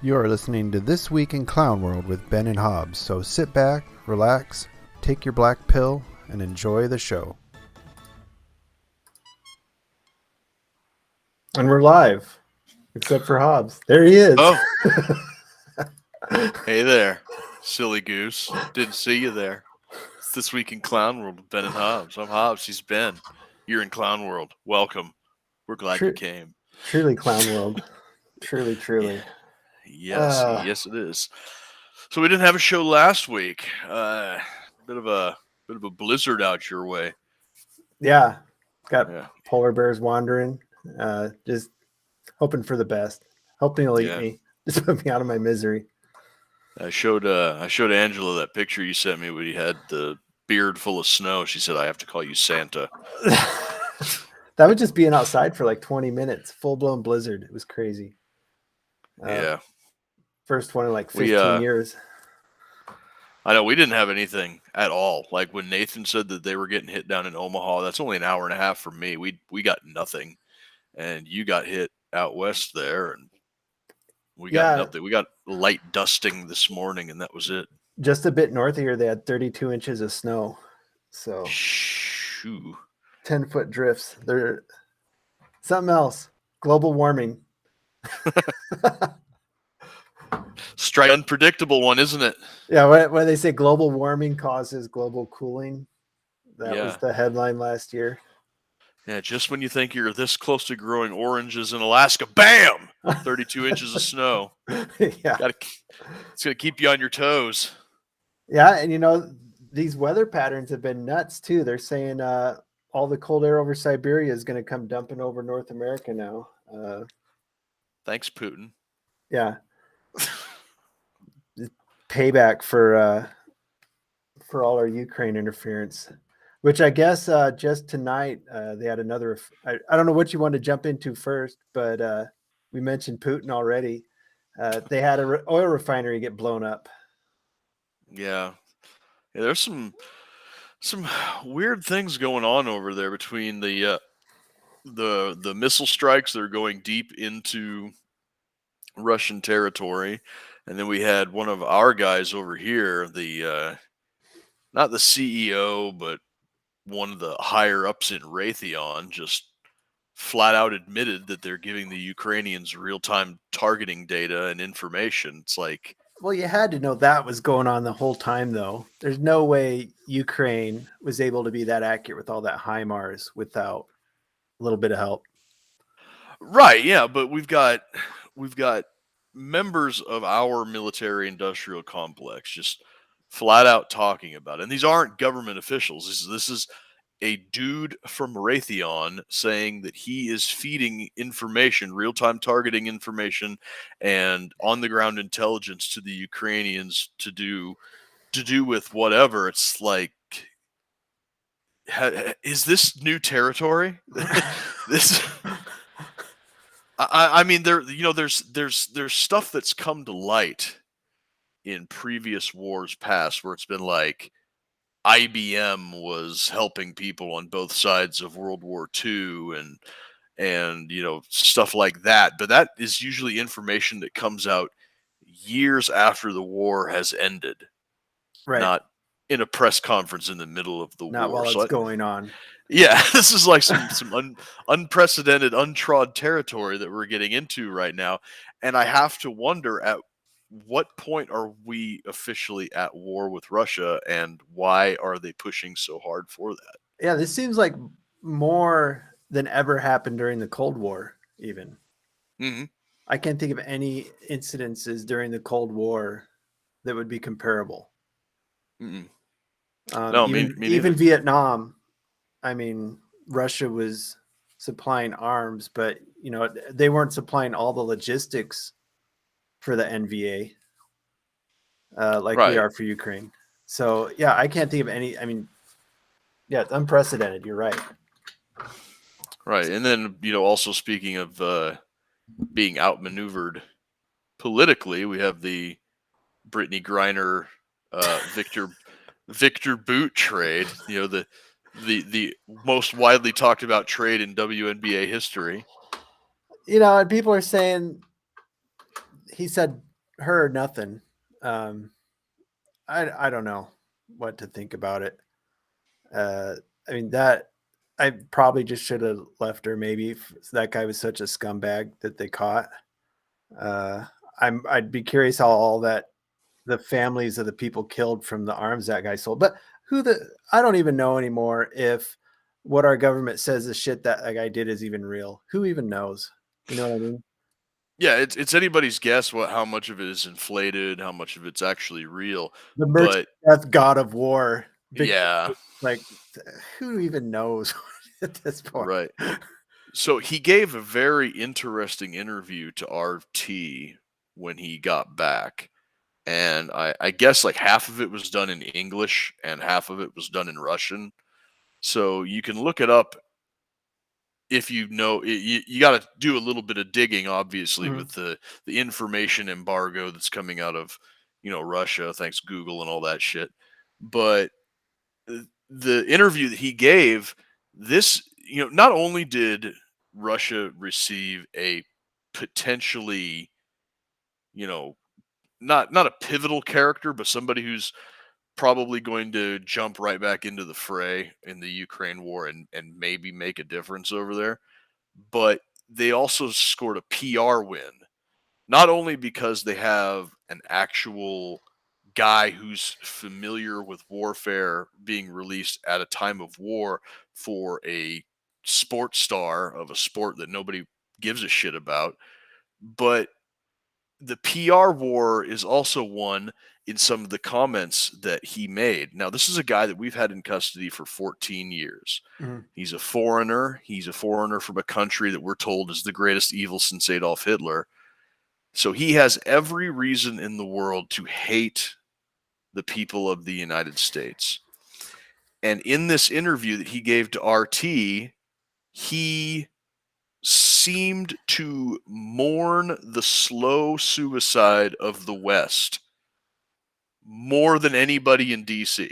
You are listening to This Week in Clown World with Ben and Hobbs, so sit back, relax, take your black pill, and enjoy the show. And we're live, except for Hobbs. There he is. Oh, hey there, silly goose. Didn't see you there. It's This Week in Clown World with Ben and Hobbs. I'm Hobbs, he's Ben. You're in Clown World. Welcome. We're glad you came. Truly Clown World. Truly. Yes, it is. So we didn't have a show last week. Bit of a blizzard out your way. Yeah. Got polar bears wandering. Just hoping for the best. Hoping he'll eat me. Just put me out of my misery. I showed Angela that picture you sent me when he had the beard full of snow. She said, I have to call you Santa. That was just being outside for like 20 minutes. Full-blown blizzard. It was crazy. First one in like 15 years. I know we didn't have anything at all. Like when Nathan said that they were getting hit down in Omaha, that's only an hour and a half from me. We got nothing. And you got hit out west there, and we got nothing. We got light dusting this morning, and that was it. Just a bit north of here, they had 32 inches of snow. So shoo. 10-foot drifts. They're something else. Global warming. Strike unpredictable one, isn't it? Yeah, when they say global warming causes global cooling, that was the headline last year. Yeah, just when you think you're this close to growing oranges in Alaska, bam! 32 inches of snow. Yeah. It's going to keep you on your toes. Yeah, and these weather patterns have been nuts too. They're saying all the cold air over Siberia is going to come dumping over North America now. Thanks, Putin. Yeah. Payback for all our Ukraine interference. Which I guess just tonight they had another. I don't know what you want to jump into first, but we mentioned Putin already. They had an oil refinery get blown up. Yeah, there's some weird things going on over there between the missile strikes that are going deep into Russian territory, and then we had one of our guys over here, the not the CEO, but one of the higher ups in Raytheon just flat out admitted that they're giving the Ukrainians real-time targeting data and information. It's like, well, you had to know that was going on the whole time, though. There's no way Ukraine was able to be that accurate with all that HIMARS without a little bit of help. Right, yeah, but we've got members of our military industrial complex just flat out talking about it. And these aren't government officials. This is a dude from Raytheon saying that he is feeding information, real-time targeting information, and on-the-ground intelligence to the Ukrainians to do with whatever. It's like, is this new territory? This. I mean, there's stuff that's come to light in previous wars past where it's been like IBM was helping people on both sides of World War II and stuff like that. But that is usually information that comes out years after the war has ended, right? Not in a press conference in the middle of the war. Not while it's going on. Yeah, this is like some unprecedented, untrod territory that we're getting into right now. And I have to wonder, at what point are we officially at war with Russia, and why are they pushing so hard for that? Yeah, this seems like more than ever happened during the Cold War, even. Mm-hmm. I can't think of any incidences during the Cold War that would be comparable. Mm-mm. No, even Vietnam. I mean, Russia was supplying arms, but they weren't supplying all the logistics for the NVA like we are for Ukraine. So yeah, I can't think of any. I mean, yeah, it's unprecedented. You're right. Right, and then also speaking of being outmaneuvered politically, we have the Brittany Griner, Victor Boot trade. The most widely talked about trade in WNBA history. And people are saying he said her or nothing. I don't know what to think about it. I mean, that I probably just should have left her. Maybe if that guy was such a scumbag that they caught. I'd be curious how all that the families of the people killed from the arms that guy sold. But I don't even know anymore if what our government says the shit that guy did is even real. Who even knows? You know what I mean? Yeah, it's anybody's guess how much of it is inflated, how much of it's actually real. The merchant death god of war. Yeah. Like, who even knows at this point? Right. So he gave a very interesting interview to RT when he got back. And I guess like half of it was done in English and half of it was done in Russian. So you can look it up if you know. You got to do a little bit of digging, obviously, with the information embargo that's coming out of Russia, thanks Google and all that shit. But the interview that he gave, this not only did Russia receive a potentially not a pivotal character, but somebody who's probably going to jump right back into the fray in the Ukraine war and maybe make a difference over there. But they also scored a PR win, not only because they have an actual guy who's familiar with warfare being released at a time of war for a sports star of a sport that nobody gives a shit about, but the PR war is also won in some of the comments that he made. Now, this is a guy that we've had in custody for 14 years. He's a foreigner. He's a foreigner from a country that we're told is the greatest evil since Adolf Hitler. So he has every reason in the world to hate the people of the United States. And in this interview that he gave to RT, he seemed to mourn the slow suicide of the West more than anybody in DC.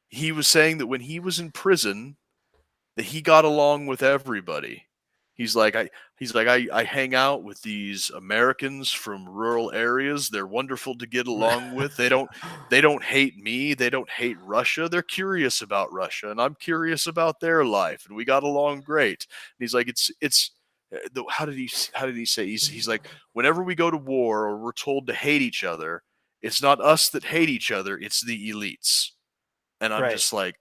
He was saying that when he was in prison, that he got along with everybody. He's like, I hang out with these Americans from rural areas. They're wonderful to get along with. They don't hate me. They don't hate Russia. They're curious about Russia, and I'm curious about their life, and we got along great. And he's like, how did he say? He's like, whenever we go to war or we're told to hate each other, it's not us that hate each other. It's the elites. And I'm just like.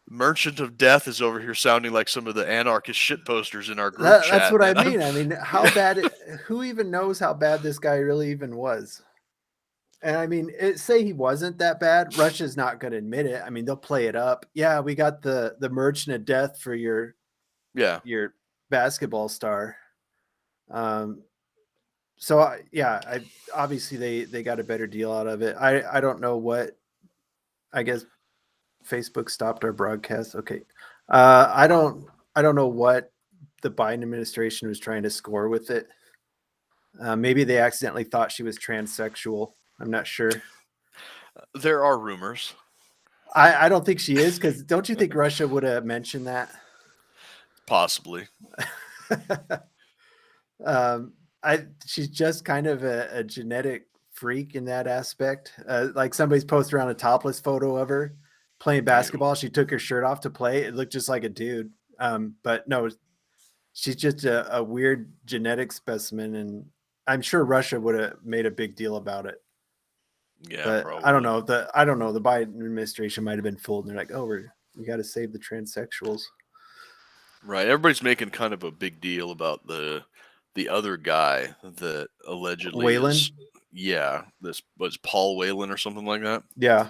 Merchant of Death is over here sounding like some of the anarchist shit posters in our group chat. That's what I mean. I mean, how bad? Who even knows how bad this guy really even was? And I mean, say he wasn't that bad. Russia's not going to admit it. I mean, they'll play it up. Yeah, we got the Merchant of Death for your basketball star. So obviously they got a better deal out of it. I don't know what. I guess Facebook stopped our broadcast. Okay. I don't know what the Biden administration was trying to score with it. Maybe they accidentally thought she was transsexual. I'm not sure. There are rumors. I don't think she is, because don't you think Russia would have mentioned that? Possibly. She's just kind of a genetic freak in that aspect. Like somebody's posted around a topless photo of her playing basketball. She took her shirt off to play. It looked just like a dude. But no, she's just a weird genetic specimen, and I'm sure Russia would have made a big deal about it. Yeah, but probably. I don't know. The Biden administration might have been fooled, and they're like, "Oh, we got to save the transsexuals." Right. Everybody's making kind of a big deal about the other guy that allegedly Whelan? This was Paul Whelan or something like that. Yeah.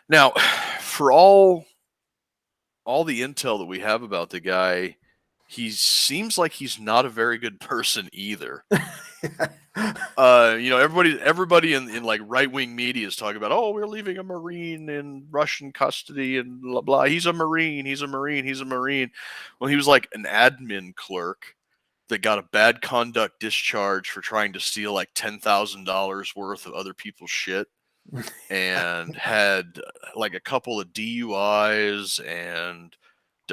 Now, for all the intel that we have about the guy, he seems like he's not a very good person either. Everybody in like right-wing media is talking about, oh, we're leaving a Marine in Russian custody and blah blah. He's a Marine. Well, he was like an admin clerk that got a bad conduct discharge for trying to steal like $10,000 worth of other people's shit, and had like a couple of DUIs and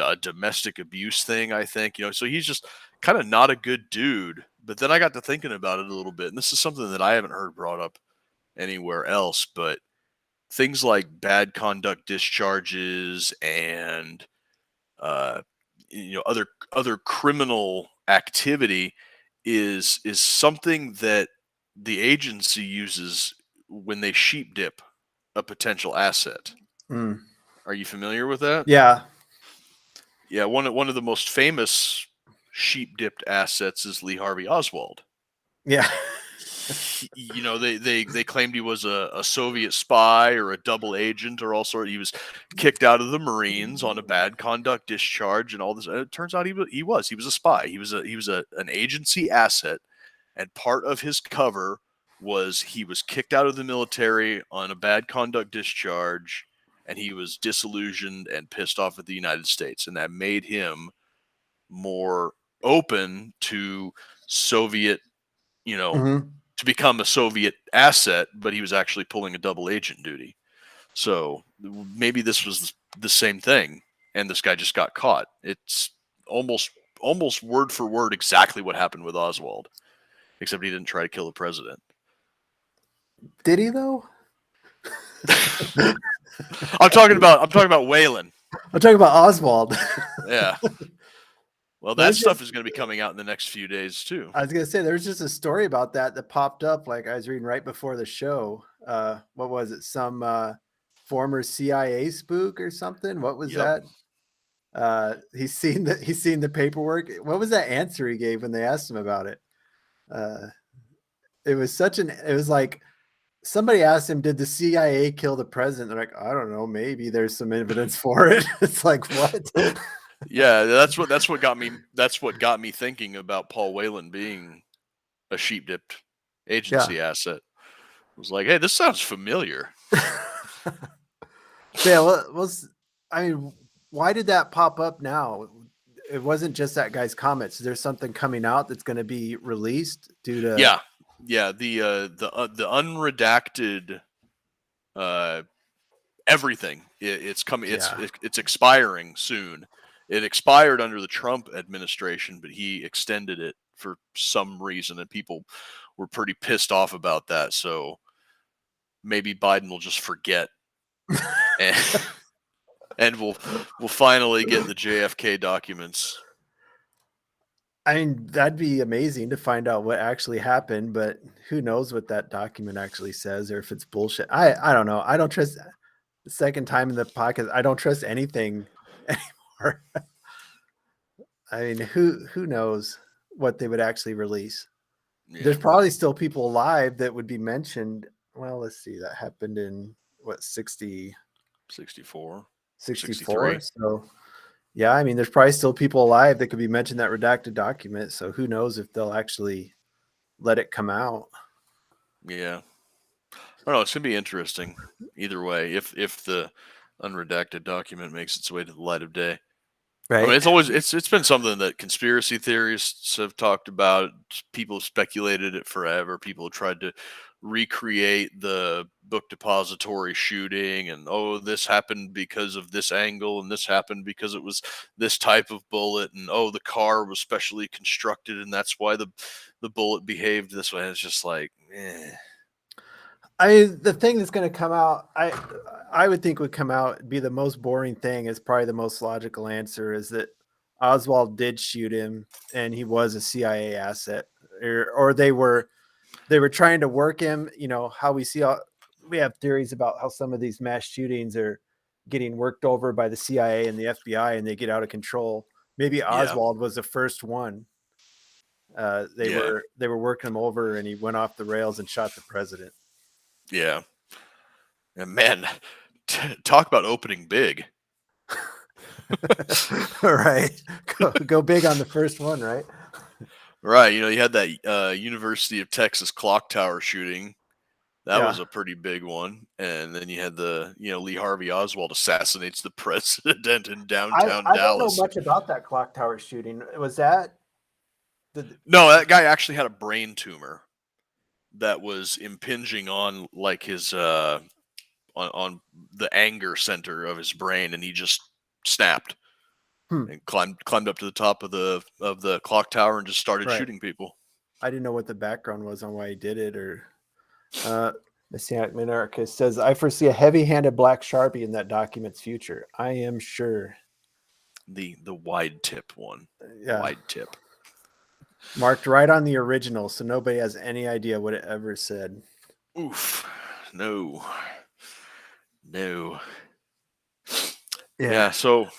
a domestic abuse thing, I think. So he's just kind of not a good dude. But then I got to thinking about it a little bit, and this is something that I haven't heard brought up anywhere else, but things like bad conduct discharges and other criminal activity is something that the agency uses when they sheep dip a potential asset. Mm. Are you familiar with that? Yeah. Yeah, one of the most famous sheep dipped assets is Lee Harvey Oswald. Yeah. They claimed he was a Soviet spy or a double agent or all sorts. He was kicked out of the Marines on a bad conduct discharge and all this. And it turns out he was a spy. He was an agency asset, and part of his cover was he was kicked out of the military on a bad conduct discharge, and he was disillusioned and pissed off at the United States, and that made him more open to Soviet, to become a Soviet asset, but he was actually pulling a double agent duty. So maybe this was the same thing, and this guy just got caught. It's almost word for word exactly what happened with Oswald, except he didn't try to kill the president. Did he though? I'm talking about Whelan. I'm talking about Oswald. Yeah. Well, that stuff is going to be coming out in the next few days too. I was going to say, there was just a story about that popped up. Like I was reading right before the show. What was it? Some former CIA spook or something? What was that? He's seen the paperwork. What was that answer he gave when they asked him about it? It was like somebody asked him, did the CIA kill the president? They're like, I don't know, maybe there's some evidence for it. It's like, what? Yeah, that's what got me thinking about Paul Whelan being a sheep dipped agency asset. It was like, hey, this sounds familiar. Yeah, why did that pop up now? It wasn't just that guy's comments. There's something coming out that's going to be released due to the unredacted everything. It's coming. It's expiring soon. It expired under the Trump administration, but he extended it for some reason, and people were pretty pissed off about that. So maybe Biden will just forget, and we'll finally get the JFK documents. I mean, that'd be amazing to find out what actually happened, but who knows what that document actually says or if it's bullshit. I don't know. I don't trust. The second time in the podcast, I don't trust anything anymore. I mean, who knows what they would actually release? Yeah. There's probably still people alive that would be mentioned. Well, let's see. That happened in what, 64. So yeah, I mean, there's probably still people alive that could be mentioned that redacted document. So who knows if they'll actually let it come out? Yeah. I don't know. It's gonna be interesting either way. If the unredacted document makes its way to the light of day, right? I mean, it's been something that conspiracy theorists have talked about. People have speculated it forever. People have tried to recreate the book depository shooting, and this happened because of this angle, and this happened because it was this type of bullet, and the car was specially constructed, and that's why the bullet behaved this way. And it's just like, I mean, the thing that's going to come out, I would think would come out, be the most boring thing, is probably the most logical answer, is that Oswald did shoot him and he was a CIA asset, or they were trying to work him. You know how we have theories about how some of these mass shootings are getting worked over by the CIA and the FBI, and they get out of control. Maybe Oswald was the first one. They were working him over, and he went off the rails and shot the president. Yeah. And man, talk about opening big. All right. Go big on the first one, right? Right. You had that University of Texas clock tower shooting. That was a pretty big one. And then you had the, Lee Harvey Oswald assassinates the president in downtown Dallas. I don't know much about that clock tower shooting. Was that? No, that guy actually had a brain tumor that was impinging on like his on the anger center of his brain, and he just snapped and climbed up to the top of the clock tower and just started shooting people. I didn't know what the background was on why he did it. Or Messianic Minarchist says, I foresee a heavy-handed black Sharpie in that document's future. I am sure. The wide tip one. Yeah. Wide tip. Marked right on the original, so nobody has any idea what it ever said. Oof. No. Yeah. So,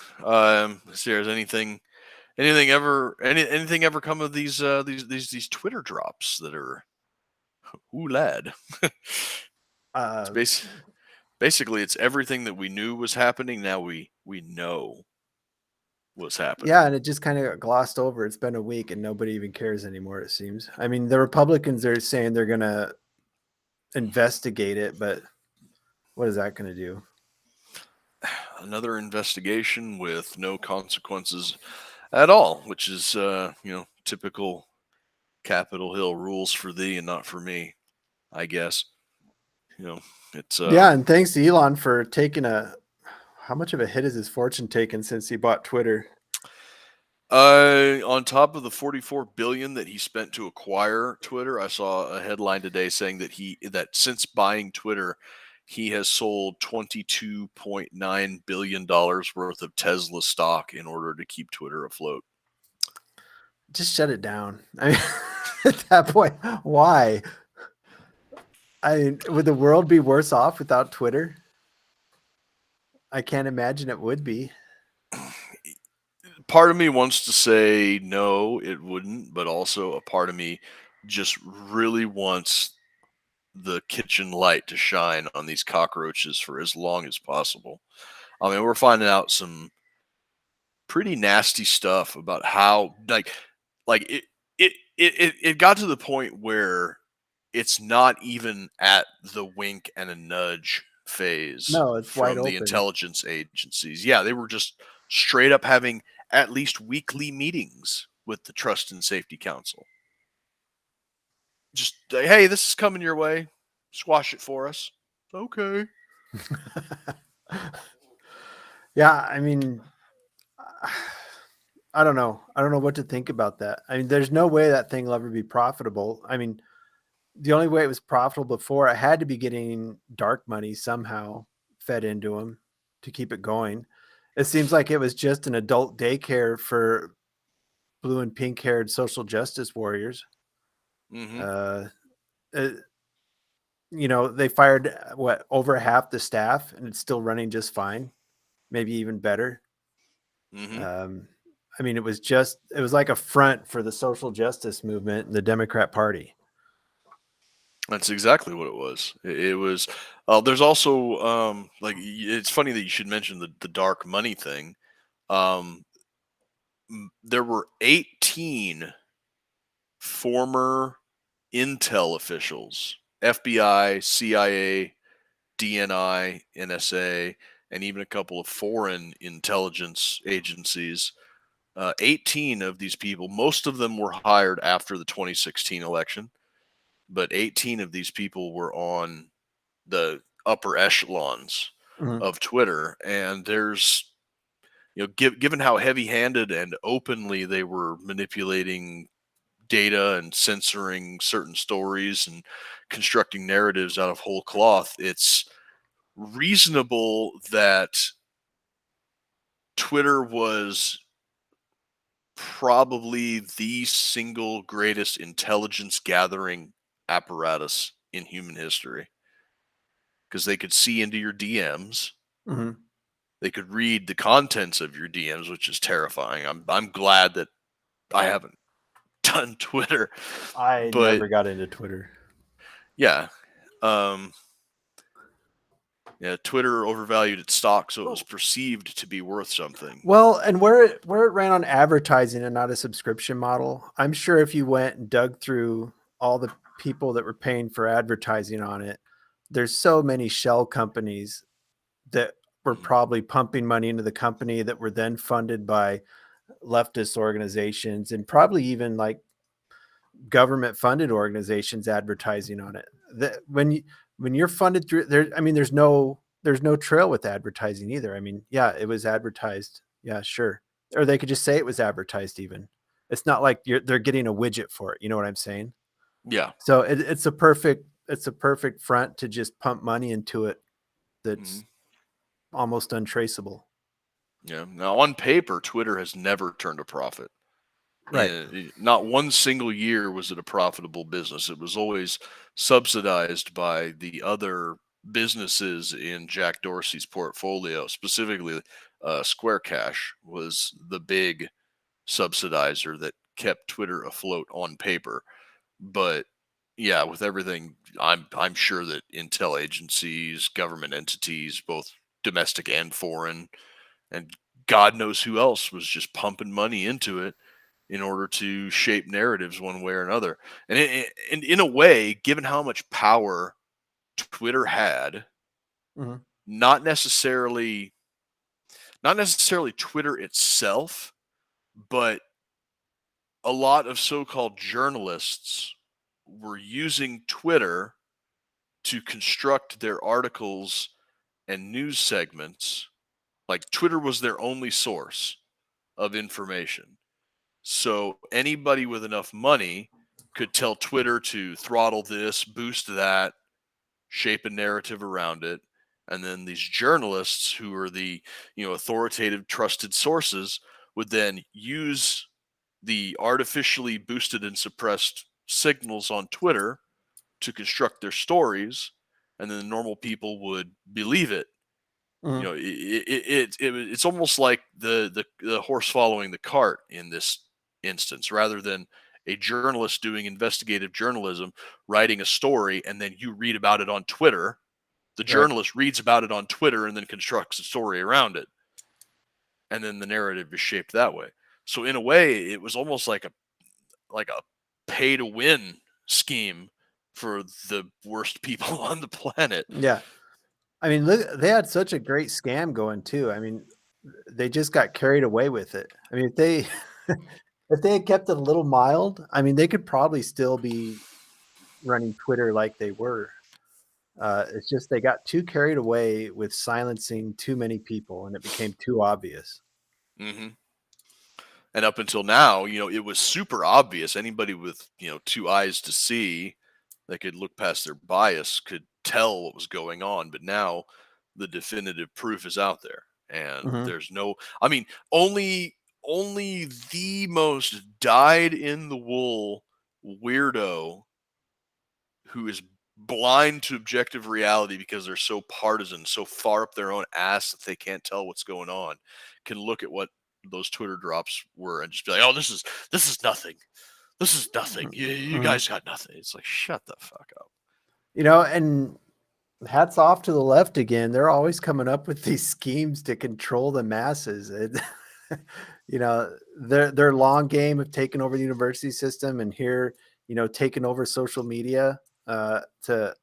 Sarah, anything ever come of these Twitter drops that are, ooh lad? It's basically it's everything that we knew was happening. Now we know what's happening. Yeah, and it just kind of got glossed over. It's been a week and nobody even cares anymore, it seems. I mean, the Republicans are saying they're going to investigate it, but what is that going to do? Another investigation with no consequences at all, which is typical Capitol Hill rules for thee and not for me, I guess. It's yeah, and thanks to Elon for taking how much of a hit has his fortune taken since he bought Twitter? On top of the $44 billion that he spent to acquire Twitter, I saw a headline today saying that since buying Twitter, he has sold $22.9 billion worth of Tesla stock in order to keep Twitter afloat. Just shut it down. I mean, at that point, why? I mean, would the world be worse off without Twitter? I can't imagine it would be. Part of me wants to say no, it wouldn't, but also a part of me just really wants the kitchen light to shine on these cockroaches for as long as possible. I mean, we're finding out some pretty nasty stuff about how it got to the point where it's not even at the wink and a nudge phase. No, it's from wide the open. Intelligence agencies. Yeah, they were just straight up having at least weekly meetings with the Trust and Safety Council. Just, hey, this is coming your way. Squash it for us. Okay. Yeah, I mean, I don't know. I don't know what to think about that. I mean, there's no way that thing will ever be profitable. I mean, the only way it was profitable before, it had to be getting dark money somehow fed into them to keep it going. It seems like it was just an adult daycare for blue and pink haired social justice warriors. Mm-hmm. They fired over half the staff and it's still running just fine, maybe even better. Mm-hmm. I mean, it was like a front for the social justice movement and the Democrat Party. That's exactly what it was. It was. There's also it's funny that you should mention the dark money thing. There were 18 former Intel officials, FBI, CIA, DNI, NSA, and even a couple of foreign intelligence agencies. 18 of these people, most of them were hired after the 2016 election, but 18 of these people were on the upper echelons of Twitter. And there's, given how heavy-handed and openly they were manipulating data and censoring certain stories and constructing narratives out of whole cloth, it's reasonable that Twitter was probably the single greatest intelligence gathering apparatus in human history, because they could see into your DMs. Mm-hmm. They could read the contents of your DMs, which is terrifying. I'm glad that I haven't done Twitter. I never got into Twitter. Yeah. Yeah, Twitter overvalued its stock, so it was perceived to be worth something. Well, and where it ran on advertising and not a subscription model, I'm sure if you went and dug through all the people that were paying for advertising on it, there's so many shell companies that were probably pumping money into the company that were then funded by leftist organizations and probably even like government funded organizations advertising on it. That when you're funded through there, I mean, there's no trail with advertising either. I mean, yeah, it was advertised. Yeah, sure. Or they could just say it was advertised even. It's not like they're getting a widget for it. You know what I'm saying? Yeah. So it's a perfect front to just pump money into it. That's almost untraceable. Yeah. Now, on paper, Twitter has never turned a profit. Right. Not one single year was it a profitable business. It was always subsidized by the other businesses in Jack Dorsey's portfolio. Specifically, Square Cash was the big subsidizer that kept Twitter afloat on paper. But yeah, with everything, I'm sure that intel agencies, government entities, both domestic and foreign, and God knows who else was just pumping money into it in order to shape narratives one way or another. And in a way, given how much power Twitter had, not necessarily Twitter itself, but a lot of so-called journalists were using Twitter to construct their articles and news segments. Like, Twitter was their only source of information. So anybody with enough money could tell Twitter to throttle this, boost that, shape a narrative around it. And then these journalists, who are the, authoritative, trusted sources, would then use the artificially boosted and suppressed signals on Twitter to construct their stories, and then the normal people would believe it. It's almost like the horse following the cart in this instance, rather than a journalist doing investigative journalism, writing a story, and then you read about it on Twitter. The journalist reads about it on Twitter and then constructs a story around it, and then the narrative is shaped that way. So in a way, it was almost like a pay to win scheme for the worst people on the planet. Yeah. I mean, look, they had such a great scam going too. I mean, they just got carried away with it. I mean, if they if they had kept it a little mild, I mean, they could probably still be running Twitter like they were. It's just they got too carried away with silencing too many people, and it became too obvious. And up until now, it was super obvious. Anybody with, two eyes to see, that could look past their bias, could tell what was going on. But now the definitive proof is out there. And there's no, I mean, only the most dyed in the wool weirdo who is blind to objective reality because they're so partisan, so far up their own ass that they can't tell what's going on, can look at what those Twitter drops were and just be like, "Oh, this is nothing. This is nothing. You guys got nothing." It's like, shut the fuck up. And hats off to the left again. They're always coming up with these schemes to control the masses. Their long game of taking over the university system, and here, taking over social media to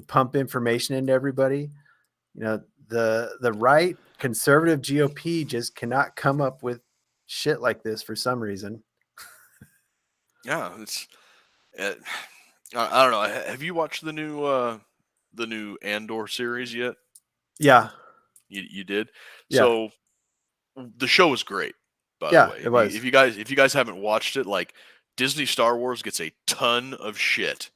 pump information into everybody. The right conservative GOP just cannot come up with shit like this for some reason. Yeah, it's I don't know. Have you watched the new Andor series yet? Yeah. You did? Yeah. So the show was great, by the way. It was. If you guys haven't watched it, like, Disney Star Wars gets a ton of shit,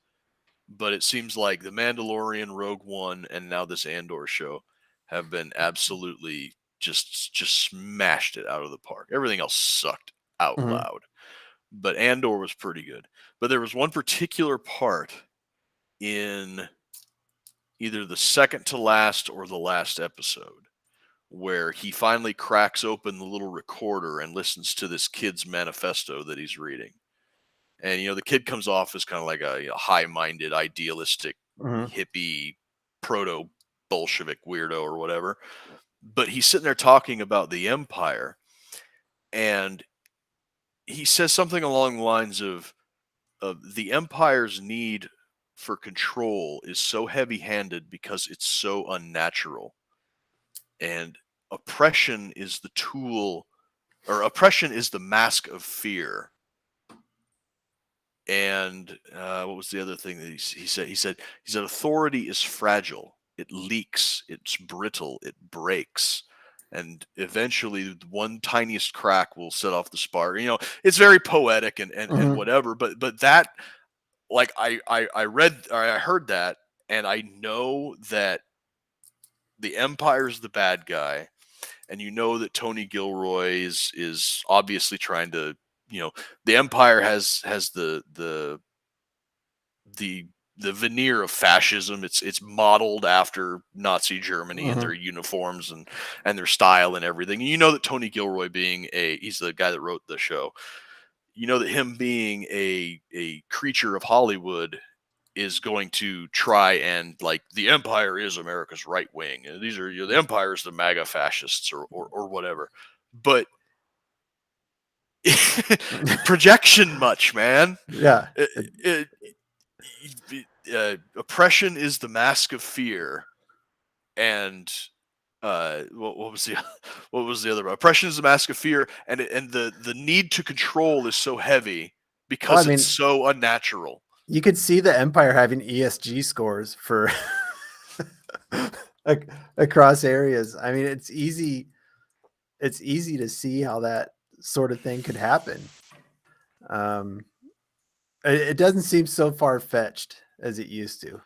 but it seems like The Mandalorian, Rogue One, and now this Andor show have been absolutely just smashed it out of the park. Everything else sucked out loud. But Andor was pretty good. But there was one particular part in either the second to last or the last episode where he finally cracks open the little recorder and listens to this kid's manifesto that he's reading. And, the kid comes off as kind of like a high-minded, idealistic, hippie, proto-Bolshevik weirdo or whatever. But he's sitting there talking about the Empire, and he says something along the lines of the Empire's need for control is so heavy-handed because it's so unnatural. And oppression is the tool, or oppression is the mask of fear. And what was the other thing that he said? He said authority is fragile. It leaks. It's brittle. It breaks. and eventually one tiniest crack will set off the spark. You know, it's very poetic and whatever, but that, like, I heard that, and I know that the Empire's the bad guy, and you know that Tony Gilroy is obviously trying to, you know, the Empire has the veneer of fascism. It's modeled after Nazi Germany and their uniforms and their style and everything. And you know that Tony Gilroy, being he's the guy that wrote the show, you know that him being a creature of Hollywood is going to try and, like, the Empire is America's right wing. These are, you know, the Empire is the MAGA fascists or whatever. But projection much, man. Yeah. Oppression is the mask of fear, and what was the other? Oppression is the mask of fear, and the need to control is so heavy because it's so unnatural. You could see the Empire having ESG scores for across areas. I mean, it's easy to see how that sort of thing could happen. It doesn't seem so far-fetched as it used to.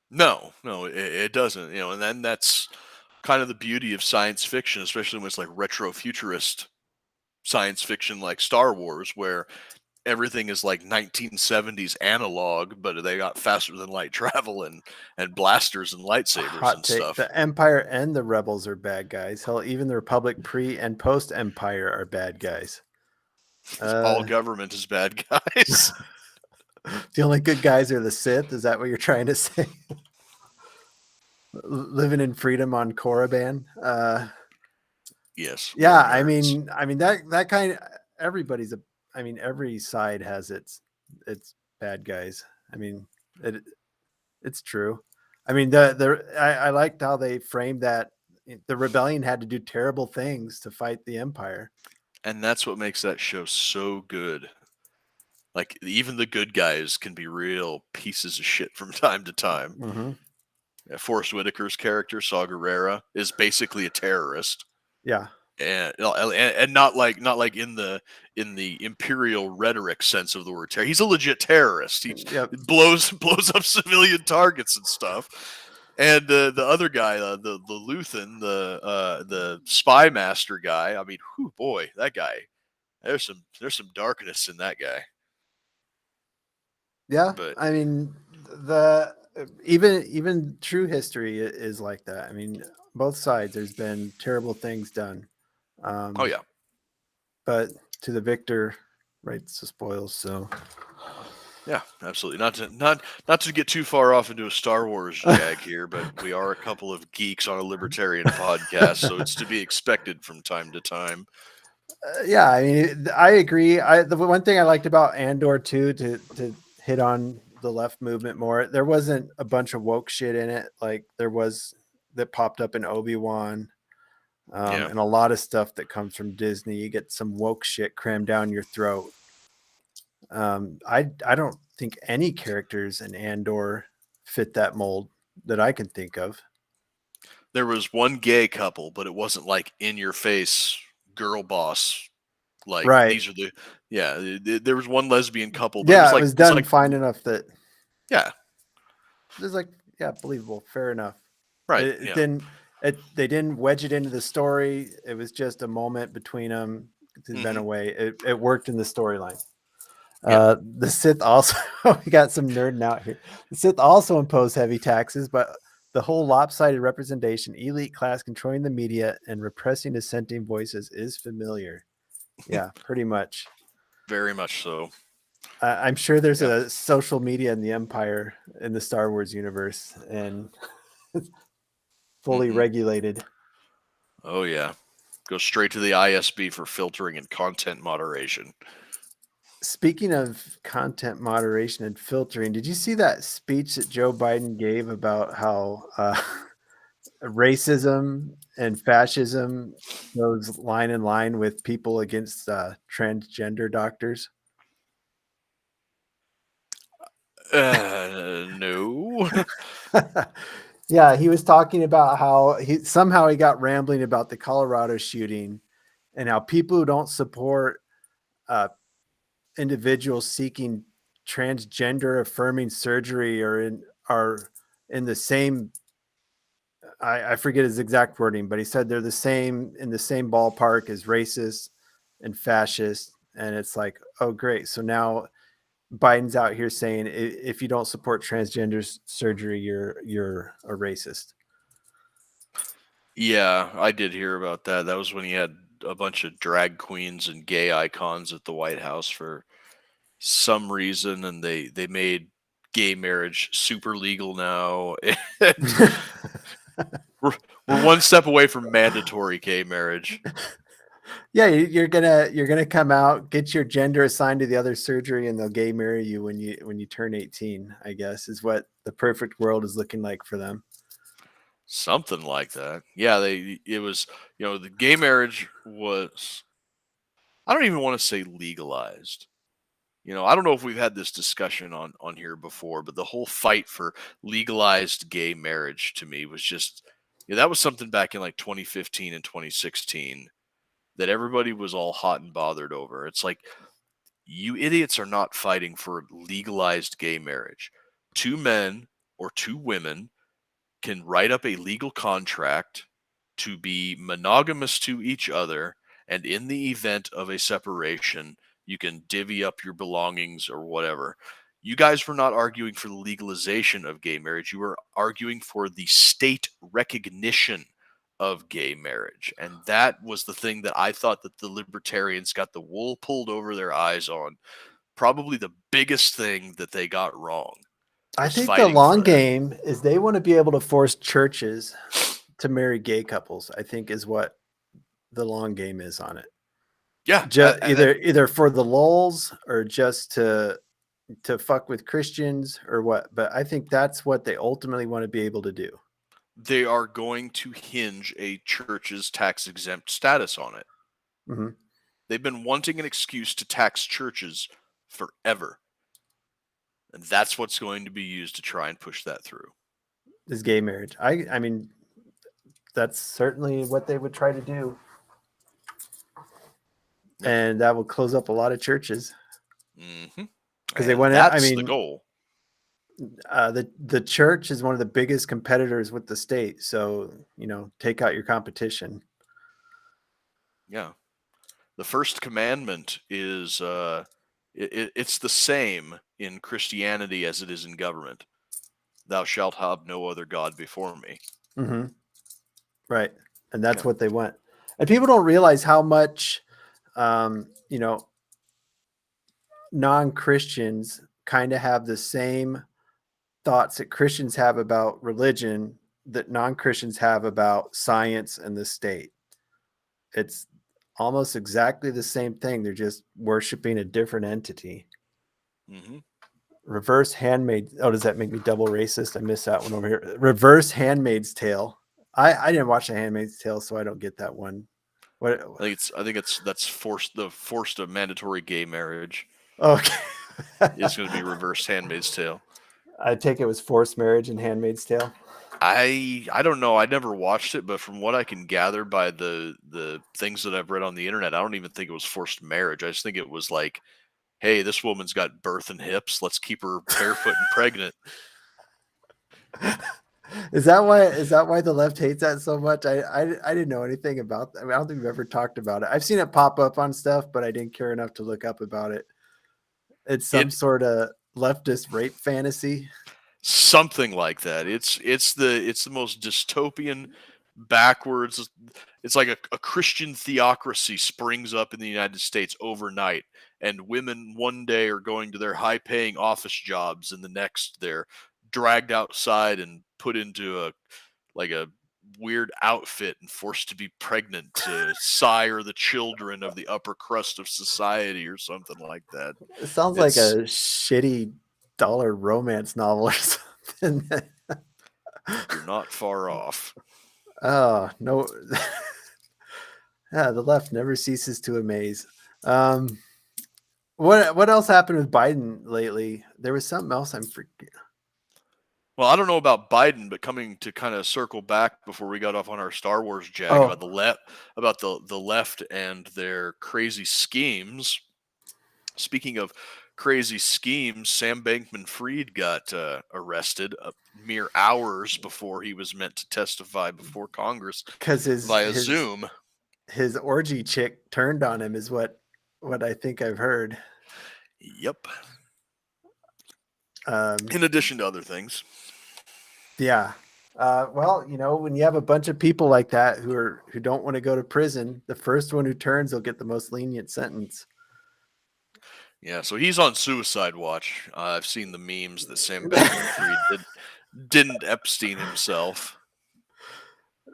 No, it doesn't. You know, and then that's kind of the beauty of science fiction, especially when it's like retro-futurist science fiction like Star Wars, where everything is like 1970s analog, but they got faster than light travel and blasters and lightsabers and stuff. The Empire and the Rebels are bad guys. Hell, even the Republic pre and post Empire are bad guys. All government is bad guys. The only good guys are the Sith. Is that what you're trying to say? Living in freedom on Korriban. Yes. Yeah, I mean that kind of everybody's a. I mean, every side has its bad guys. I mean, it's true. I mean, I liked how they framed that the rebellion had to do terrible things to fight the Empire. And that's what makes that show so good. Like, even the good guys can be real pieces of shit from time to time. Forrest Whitaker's character, Saw Gerrera, is basically a terrorist. Yeah. And not like in the imperial rhetoric sense of the word terror. He's a legit terrorist. He blows up civilian targets and stuff. And the other guy, the Luthen, the spy master guy. I mean, whew, boy, that guy. There's some darkness in that guy. Yeah, but I mean, even true history is like that. I mean, both sides, there's been terrible things done. Oh yeah, but to the victor, rights the spoils. So yeah, absolutely. Not to get too far off into a Star Wars jag here, but we are a couple of geeks on a libertarian podcast, so it's to be expected from time to time. Yeah, I mean, I agree. The one thing I liked about Andor too, to hit on the left movement more, there wasn't a bunch of woke shit in it like there was that popped up in Obi-Wan. And a lot of stuff that comes from Disney. You get some woke shit crammed down your throat. I don't think any characters in Andor fit that mold that I can think of. There was one gay couple, but it wasn't like in your face girl boss. Like, right. These are there was one lesbian couple. But it was done fine enough that. Yeah. It was like, believable. Fair enough. Right. It didn't. They didn't wedge it into the story. It was just a moment between them. It's been away. It worked in the storyline. The Sith also, we got some nerding out here. The Sith also impose heavy taxes, but the whole lopsided representation, elite class controlling the media and repressing dissenting voices is familiar. Yeah, pretty much. Very much so. I'm sure there's a social media in the Empire in the Star Wars universe, and fully regulated. Oh yeah, go straight to the ISB for filtering and content moderation. Speaking of content moderation and filtering, did you see that speech that Joe Biden gave about how racism and fascism goes line in line with people against transgender doctors? No. Yeah, he was talking about how he got rambling about the Colorado shooting and how people who don't support individuals seeking transgender affirming surgery are in the same. I forget his exact wording, but he said they're the same in the same ballpark as racist and fascist. And it's like, oh, great. So now Biden's out here saying if you don't support transgender surgery, you're a racist. Yeah, I did hear about that. That was when he had a bunch of drag queens and gay icons at the White House for some reason, and they made gay marriage super legal now. we're one step away from mandatory gay marriage. Yeah, you're gonna come out, get your gender assigned to the other surgery, and they'll gay marry you when you turn 18. I guess is what the perfect world is looking like for them. Something like that. Yeah, it was, the gay marriage was, I don't even want to say legalized. I don't know if we've had this discussion on here before, but the whole fight for legalized gay marriage to me was just, that was something back in like 2015 and 2016 that everybody was all hot and bothered over. It's like, you idiots are not fighting for legalized gay marriage. Two men or two women can write up a legal contract to be monogamous to each other, and in the event of a separation, you can divvy up your belongings or whatever. You guys were not arguing for the legalization of gay marriage. You were arguing for the state recognition of gay marriage. And that was the thing that I thought that the libertarians got the wool pulled over their eyes on. Probably the biggest thing that they got wrong. I think the long game is they want to be able to force churches to marry gay couples, I think is what the long game is on it. Yeah. Just either for the lulz or just to fuck with Christians or what. But I think that's what they ultimately want to be able to do. They are going to hinge a church's tax exempt status on it. Mm-hmm. They've been wanting an excuse to tax churches forever. And that's what's going to be used to try and push that through. Is gay marriage. I mean, that's certainly what they would try to do. Yeah. And that will close up a lot of churches. Mm-hmm. Because they want to, that's the goal. The church is one of the biggest competitors with the state. So, take out your competition. Yeah. The first commandment is, it's the same in Christianity as it is in government. Thou shalt have no other God before me. Mm-hmm. Right. And that's what they want. And people don't realize how much, non-Christians kind of have the same thoughts that Christians have about religion that non-Christians have about science and the state. It's almost exactly the same thing. They're just worshiping a different entity. Mm-hmm. Reverse Handmaid. Oh, does that make me double racist? I missed that one over here. Reverse Handmaid's Tale. I didn't watch The Handmaid's Tale, so I don't get that one. What? I think that's forced a mandatory gay marriage. Okay. It's going to be Reverse Handmaid's Tale. I take it was forced marriage in Handmaid's Tale. I don't know. I never watched it, but from what I can gather by the things that I've read on the internet, I don't even think it was forced marriage. I just think it was like, hey, this woman's got birth and hips. Let's keep her barefoot and pregnant. Is that why the left hates that so much? I didn't know anything about that. I mean, I don't think we've ever talked about it. I've seen it pop up on stuff, but I didn't care enough to look up about it. It's some sort of leftist rape fantasy. Something like that. It's the most dystopian, backwards. It's like a Christian theocracy springs up in the United States overnight, and women one day are going to their high-paying office jobs, and the next they're dragged outside and put into a weird outfit and forced to be pregnant to sire the children of the upper crust of society or something like that. It sounds like a shitty dollar romance novel or something. You're not far off. Oh, no. Yeah, the left never ceases to amaze. What else happened with Biden lately? There was something else I'm forgetting. Well, I don't know about Biden, but coming to kind of circle back before we got off on our Star Wars jag about the left and their crazy schemes. Speaking of crazy schemes, Sam Bankman-Fried got arrested mere hours before he was meant to testify before Congress because via Zoom. His orgy chick turned on him, is what I think I've heard. Yep. In addition to other things. Yeah. Well, when you have a bunch of people like that who don't want to go to prison, the first one who turns will get the most lenient sentence. Yeah, so he's on suicide watch. I've seen the memes that Sam Bankman-Fried didn't Epstein himself.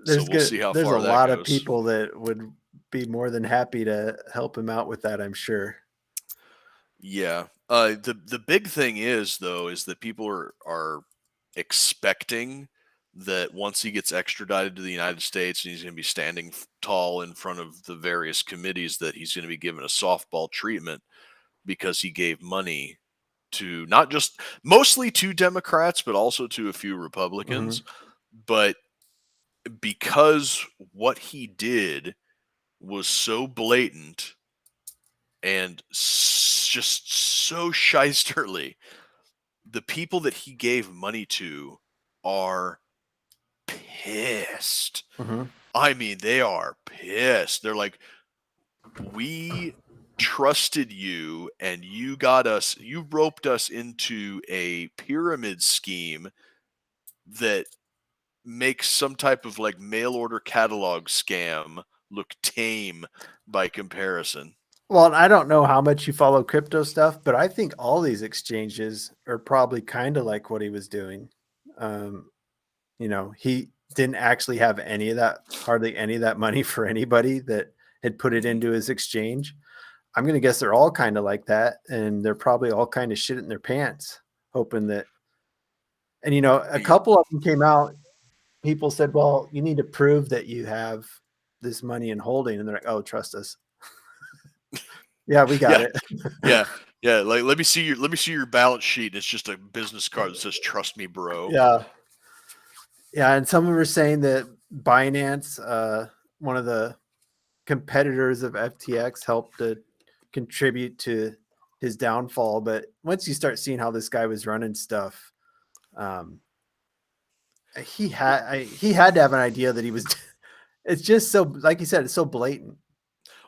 There's a lot of people that would be more than happy to help him out with that, I'm sure. Yeah. The big thing is that people are expecting that once he gets extradited to the United States and he's going to be standing tall in front of the various committees, that he's going to be given a softball treatment because he gave money to not just mostly to Democrats, but also to a few Republicans. Mm-hmm. But because what he did was so blatant and just so shysterly, the people that he gave money to are pissed. Mm-hmm. I mean, they are pissed. They're like, we trusted you and you roped us into a pyramid scheme that makes some type of like mail order catalog scam look tame by comparison. Well, I don't know how much you follow crypto stuff, but I think all these exchanges are probably kind of like what he was doing. He didn't actually have hardly any of that money for anybody that had put it into his exchange. I'm going to guess they're all kind of like that. And they're probably all kind of shit in their pants, hoping that, and a couple of them came out. People said, well, you need to prove that you have this money in holding. And they're like, oh, trust us. Yeah, we got it. Yeah. Like, let me see your balance sheet. It's just a business card that says, trust me, bro. Yeah. Yeah. And some were saying that Binance, one of the competitors of FTX, helped to contribute to his downfall. But once you start seeing how this guy was running stuff, he had to have an idea that he was. It's just so, like you said, it's so blatant.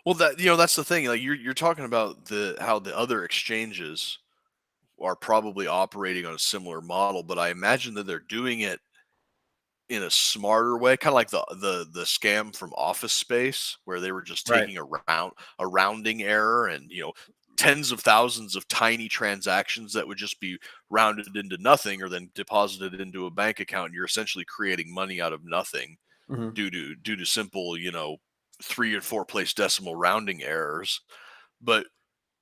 Well, that's the thing. Like you're talking about how the other exchanges are probably operating on a similar model, but I imagine that they're doing it in a smarter way, kind of like the scam from Office Space, where they were just taking a rounding error and tens of thousands of tiny transactions that would just be rounded into nothing or then deposited into a bank account. And you're essentially creating money out of nothing mm-hmm. due to simple 3 or 4 place decimal rounding errors. But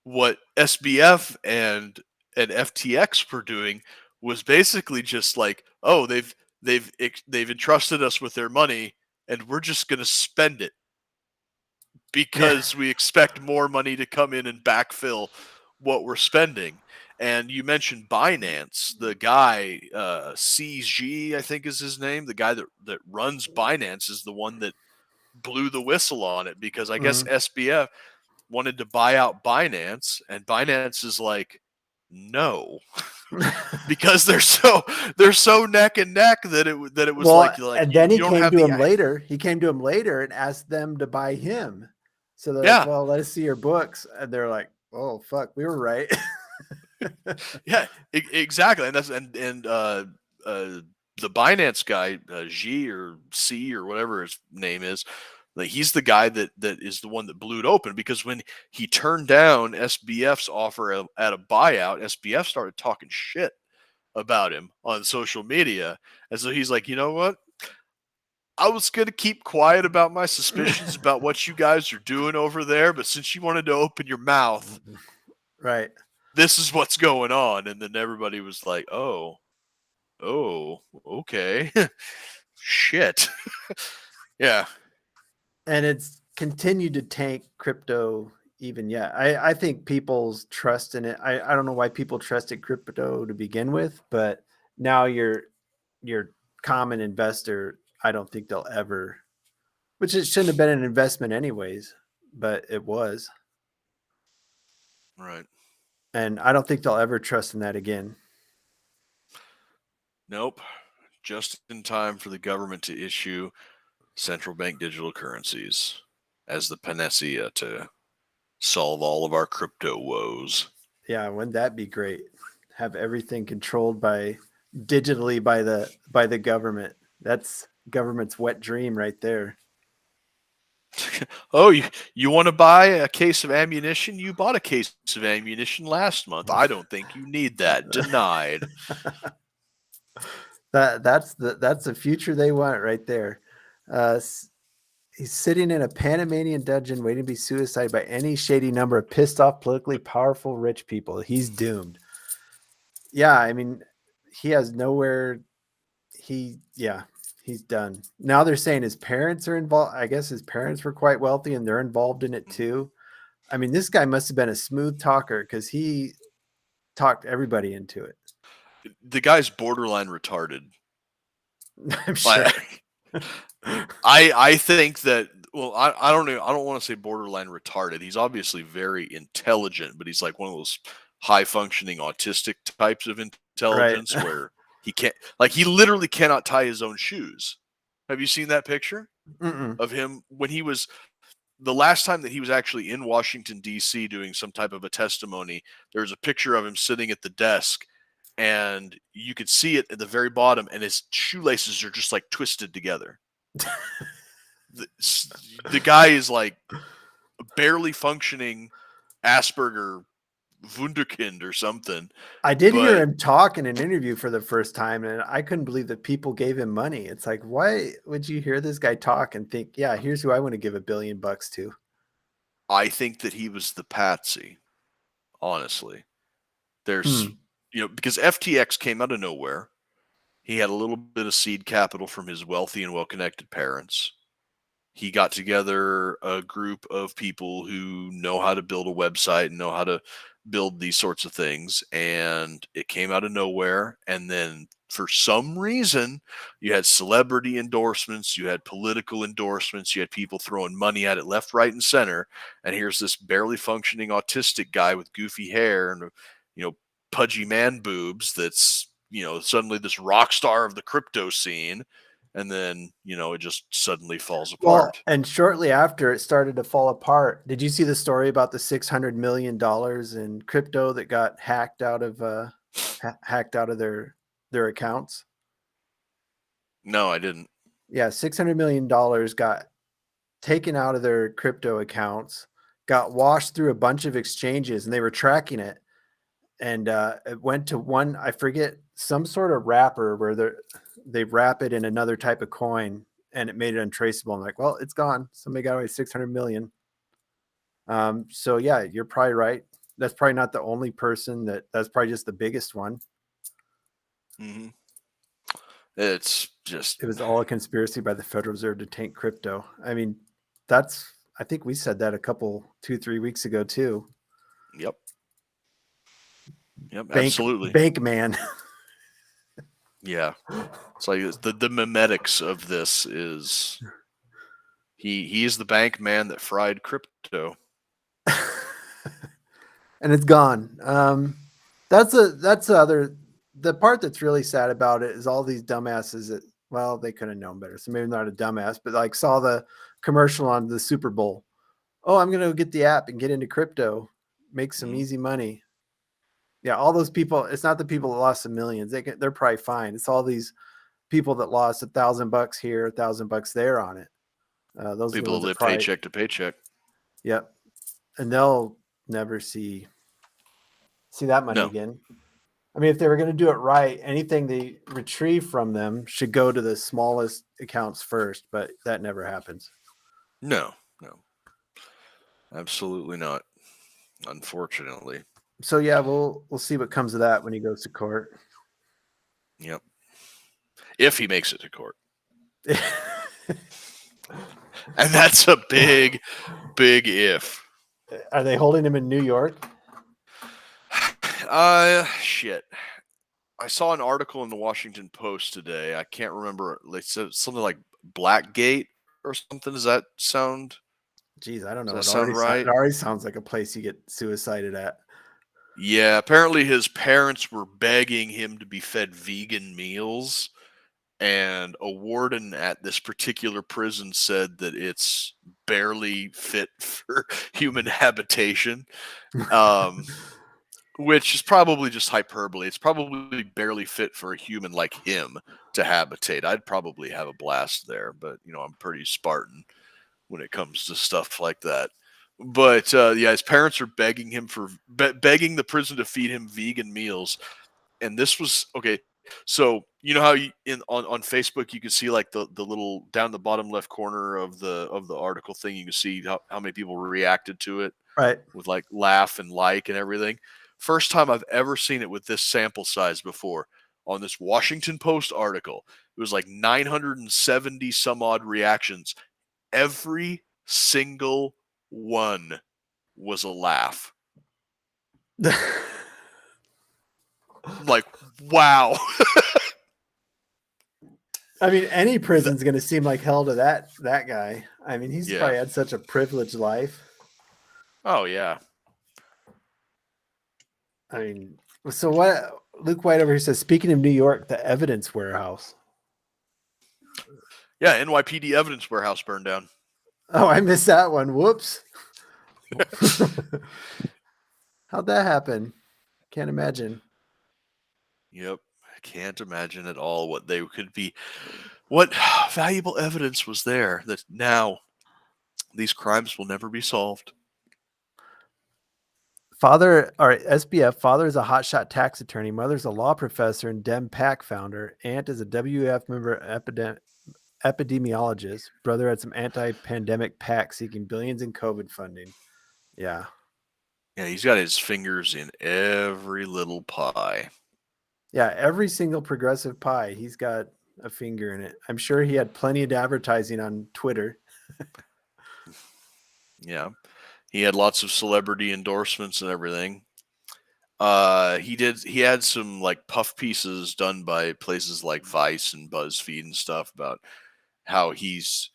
what SBF and FTX were doing was basically just like, oh, they've entrusted us with their money and we're just going to spend it because we expect more money to come in and backfill what we're spending. And you mentioned Binance, the guy, CG, I think is his name. The guy that runs Binance is the one that blew the whistle on it, because I guess SBF wanted to buy out Binance, and Binance is like, no, because they're so neck and neck that it was like and then he came to him later. He came to him later and asked them to buy him. So they're like, well, let us see your books, and they're like, oh fuck, we were right. Yeah, exactly, and that's and the Binance guy, G or C or whatever his name is, like he's the guy that is the one that blew it open, because when he turned down SBF's offer at a buyout, SBF started talking shit about him on social media. And so he's like, you know what? I was going to keep quiet about my suspicions about what you guys are doing over there, but since you wanted to open your mouth, right, this is what's going on. And then everybody was like, oh, okay. Shit. Yeah. And it's continued to tank crypto even yet. I think people's trust in it. I don't know why people trusted crypto to begin with, but now you're your common investor, I don't think they'll ever, which it shouldn't have been an investment anyways, but it was. Right. And I don't think they'll ever trust in that again. Nope. Just in time for the government to issue central bank digital currencies as the panacea to solve all of our crypto woes. Yeah, wouldn't that be great? Have everything controlled digitally by the government. That's government's wet dream right there. Oh, you want to buy a case of ammunition? You bought a case of ammunition last month. I don't think you need that. Denied. That's the future they want right there. He's sitting in a Panamanian dungeon waiting to be suicided by any shady number of pissed off, politically powerful, rich people. He's doomed. Yeah, I mean, he has nowhere. He's done. Now they're saying his parents are involved. I guess his parents were quite wealthy and they're involved in it too. I mean, this guy must have been a smooth talker because he talked everybody into it. The guy's borderline retarded. I'm sure. I think that, well, I don't know. I don't want to say borderline retarded. He's obviously very intelligent, but he's like one of those high functioning autistic types of intelligence, right? Where he can't, like, he literally cannot tie his own shoes. Have you seen that picture of him when he was, the last time that he was actually in Washington, D.C. doing some type of a testimony? There was a picture of him sitting at the desk, and you could see it at the very bottom, and his shoelaces are just like twisted together. The guy is like barely functioning Asperger Wunderkind or something. I did hear him talk in an interview for the first time, and I couldn't believe that people gave him money. It's like, why would you hear this guy talk and think, yeah, here's who I want to give $1 billion to? I think that he was the patsy, honestly. There's, because FTX came out of nowhere. He had a little bit of seed capital from his wealthy and well-connected parents. He got together a group of people who know how to build a website and know how to build these sorts of things, and it came out of nowhere. And then for some reason, you had celebrity endorsements, you had political endorsements, you had people throwing money at it left, right, and center. And here's this barely functioning autistic guy with goofy hair and, pudgy man boobs that's, suddenly this rock star of the crypto scene. And then, it just suddenly falls apart. Well, and shortly after it started to fall apart, did you see the story about the $600 million in crypto that got hacked out of their accounts? No, I didn't. Yeah, $600 million got taken out of their crypto accounts, got washed through a bunch of exchanges, and they were tracking it. And it went to one, I forget, some sort of wrapper where they wrap it in another type of coin, and it made it untraceable. I'm like, well, it's gone. Somebody got away $600 million. So yeah, you're probably right. That's probably not the only person that's probably just the biggest one. Mm-hmm. It was all a conspiracy by the Federal Reserve to tank crypto. I mean, I think we said that 2-3 weeks ago too. Yep, absolutely. Bank man. Yeah. It's like the memetics of this is he is the bank man that fried crypto. And it's gone. The part that's really sad about it is all these dumbasses that, well, they could have known better. So maybe not a dumbass, but like saw the commercial on the Super Bowl. Oh, I'm going to get the app and get into crypto, make some easy money. Yeah, all those people, it's not the people that lost the millions. They're probably fine. It's all these people that lost $1,000 here, $1,000 there on it. Those people that live paycheck to paycheck. Yep. And they'll never see that money again. I mean, if they were going to do it right, anything they retrieve from them should go to the smallest accounts first, but that never happens. No. Absolutely not. Unfortunately. So yeah, we'll see what comes of that when he goes to court. Yep. If he makes it to court. And that's a big, big if. Are they holding him in New York? Shit. I saw an article in the Washington Post today. I can't remember. They said something like Blackgate or something. Does that sound? Geez, I don't know. Does that sound right? It already sounds like a place you get suicided at. Yeah, apparently his parents were begging him to be fed vegan meals, and a warden at this particular prison said that it's barely fit for human habitation. Which is probably just hyperbole. It's probably barely fit for a human like him to habitate. I'd probably have a blast there, but I'm pretty Spartan when it comes to stuff like that. But yeah, his parents are begging him begging the prison to feed him vegan meals, and this was okay. So how on Facebook you can see like the little down the bottom left corner of the article thing, you can see how many people reacted to it, right? With like laugh and like and everything. First time I've ever seen it with this sample size before. On this Washington Post article, it was like 970 some odd reactions. Every single one was a laugh. Like, wow. I mean, any prison's going to seem like hell to that guy. I mean, he's probably had such a privileged life. Oh, yeah. I mean, so what? Luke White over here says, speaking of New York, the evidence warehouse. Yeah, NYPD evidence warehouse burned down. Oh, I missed that one. Whoops. How'd that happen? Can't imagine. Yep. I can't imagine at all what they could be. What valuable evidence was there that now these crimes will never be solved? Father, or SBF, father is a hotshot tax attorney. Mother's a law professor and Dem PAC founder. Aunt is a WF member epidemiologist. Brother had some anti-pandemic PAC seeking billions in COVID funding. Yeah. Yeah, he's got his fingers in every little pie. Yeah, every single progressive pie, he's got a finger in it. I'm sure he had plenty of advertising on Twitter. Yeah. He had lots of celebrity endorsements and everything. He had some like puff pieces done by places like Vice and BuzzFeed and stuff about how he's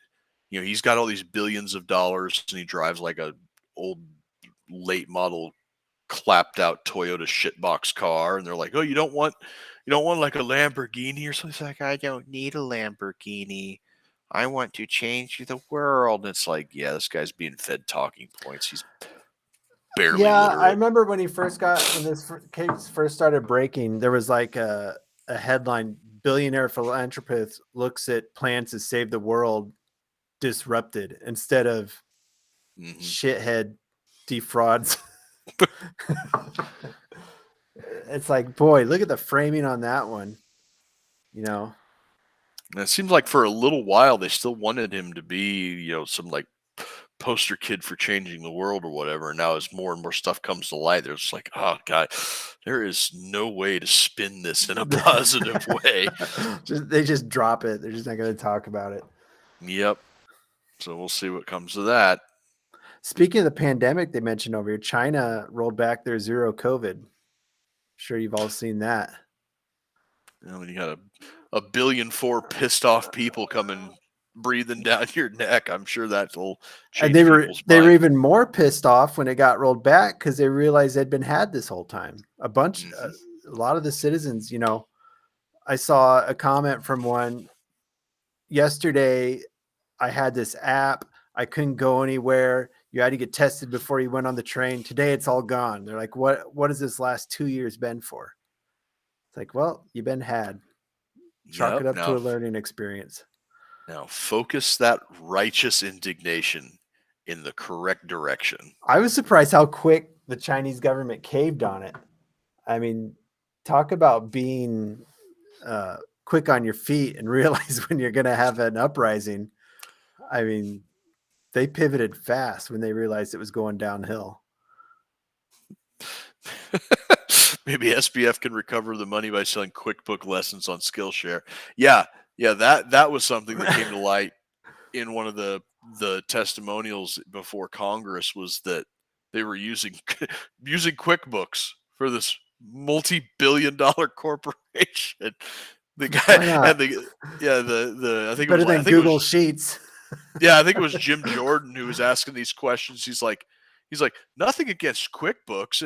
got all these billions of dollars and he drives like a old late model clapped out Toyota shitbox car, and they're like, oh, you don't want like a Lamborghini or something? It's like, I don't need a Lamborghini. I want to change the world. And it's like, yeah, this guy's being fed talking points. He's barely literate. I remember when this case first started breaking, there was like a headline, billionaire philanthropist looks at plans to save the world disrupted, instead of shithead defrauds. It's like, boy, look at the framing on that one. And it seems like for a little while they still wanted him to be, some like poster kid for changing the world or whatever. And now as more and more stuff comes to light, they're just like, oh God, there is no way to spin this in a positive way. They just drop it. They're just not going to talk about it. Yep. So we'll see what comes of that. Speaking of the pandemic they mentioned over here, China rolled back their zero COVID. Sure, you've all seen that. You got a 1.4 billion pissed off people coming breathing down your neck. I'm sure that'll change. And they were even more pissed off when it got rolled back because they realized they'd been had this whole time. A lot of the citizens, I saw a comment from one yesterday. I had this app. I couldn't go anywhere. You had to get tested before you went on the train. Today it's all gone. They're like, what has this last 2 years been for? It's like, well, you've been had. Chalk it up to a learning experience. Now focus that righteous indignation in the correct direction. I was surprised how quick the Chinese government caved on it. I mean, talk about being quick on your feet and realize when you're going to have an uprising. I mean, they pivoted fast when they realized it was going downhill. Maybe SBF can recover the money by selling QuickBook lessons on Skillshare. Yeah, that was something that came to light in one of the testimonials before Congress, was that they were using QuickBooks for this multi-billion-dollar corporation. The guy and I think better than Google Sheets. Yeah, I think it was Jim Jordan who was asking these questions. He's like, nothing against QuickBooks.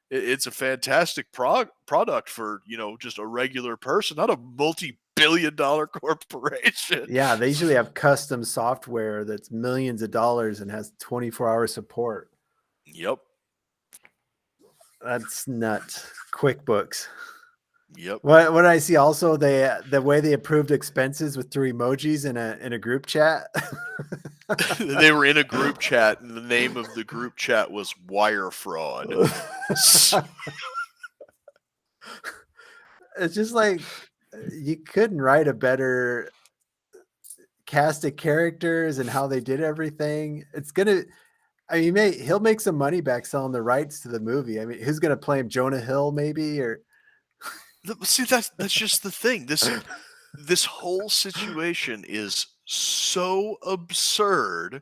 It's a fantastic product for, just a regular person, not a multi-billion-dollar corporation. Yeah, they usually have custom software that's millions of dollars and has 24-hour support. Yep. That's nuts. QuickBooks. Yep. What I see also, the way they approved expenses with 3 emojis in a group chat. They were in a group chat, and the name of the group chat was Wire Fraud. It's just like you couldn't write a better cast of characters and how they did everything. He'll make some money back selling the rights to the movie. I mean, who's gonna play him? Jonah Hill, maybe? Or see, that's just the thing. This whole situation is so absurd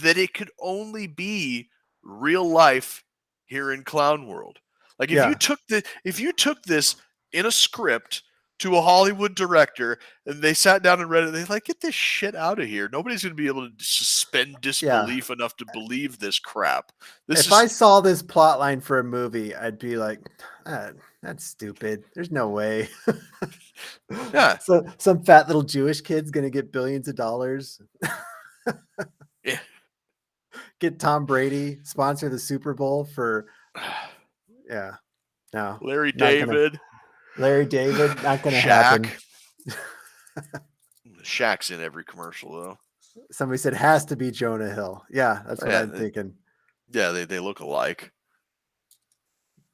that it could only be real life here in Clown World. Like if you took this in a script to a Hollywood director and they sat down and read it, they're like, get this shit out of here. Nobody's going to be able to suspend disbelief enough to believe this crap. If I saw this plot line for a movie, I'd be like, that's stupid. There's no way. Yeah. So some fat little Jewish kid's going to get billions of dollars. Yeah. Get Tom Brady, sponsor the Super Bowl for, yeah. No. Larry David, not going to happen. Shaq's in every commercial, though. Somebody said has to be Jonah Hill. Yeah, that's what I'm thinking. Yeah, they look alike.